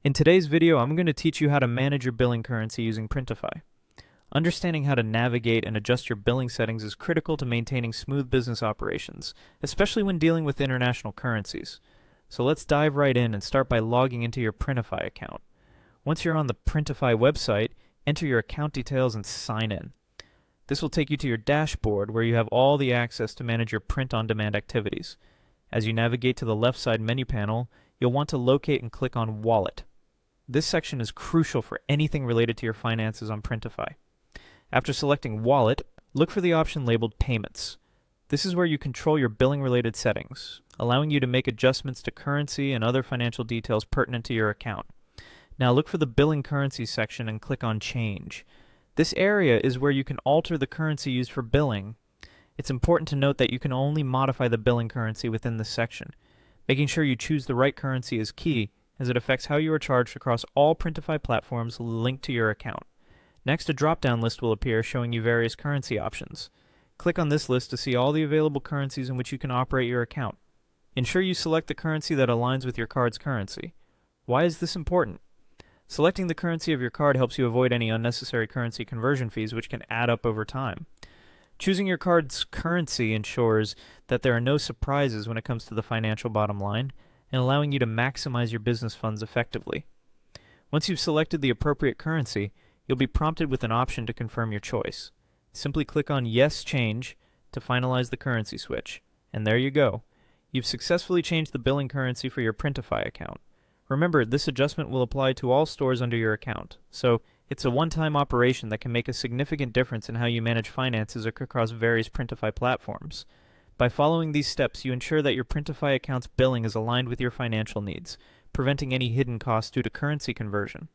In today's video, I'm going to teach you how to manage your billing currency using Printify. Understanding how to navigate and adjust your billing settings is critical to maintaining smooth business operations, especially when dealing with international currencies. So let's dive right in and start by logging into your Printify account. Once you're on the Printify website, enter your account details and sign in. This will take you to your dashboard where you have all the access to manage your print-on-demand activities. As you navigate to the left side menu panel, you'll want to locate and click on Wallet. This section is crucial for anything related to your finances on Printify. After selecting Wallet, look for the option labeled Payments. This is where you control your billing-related settings, allowing you to make adjustments to currency and other financial details pertinent to your account. Now look for the Billing Currency section and click on Change. This area is where you can alter the currency used for billing. It's important to note that you can only modify the billing currency within this section. Making sure you choose the right currency is key, as it affects how you are charged across all Printify platforms linked to your account. Next, a drop-down list will appear showing you various currency options. Click on this list to see all the available currencies in which you can operate your account. Ensure you select the currency that aligns with your card's currency. Why is this important? Selecting the currency of your card helps you avoid any unnecessary currency conversion fees which can add up over time. Choosing your card's currency ensures that there are no surprises when it comes to the financial bottom line, and allowing you to maximize your business funds effectively. Once you've selected the appropriate currency, you'll be prompted with an option to confirm your choice. Simply click on Yes Change to finalize the currency switch, and there you go. You've successfully changed the billing currency for your Printify account. Remember, this adjustment will apply to all stores under your account, so it's a one-time operation that can make a significant difference in how you manage finances across various Printify platforms. By following these steps, you ensure that your Printify account's billing is aligned with your financial needs, preventing any hidden costs due to currency conversion.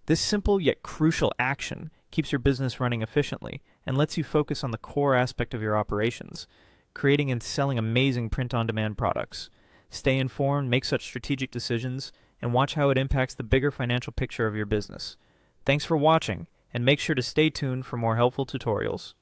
This simple yet crucial action keeps your business running efficiently and lets you focus on the core aspect of your operations, creating and selling amazing print-on-demand products. Stay informed, make such strategic decisions, and watch how it impacts the bigger financial picture of your business. Thanks for watching, and make sure to stay tuned for more helpful tutorials.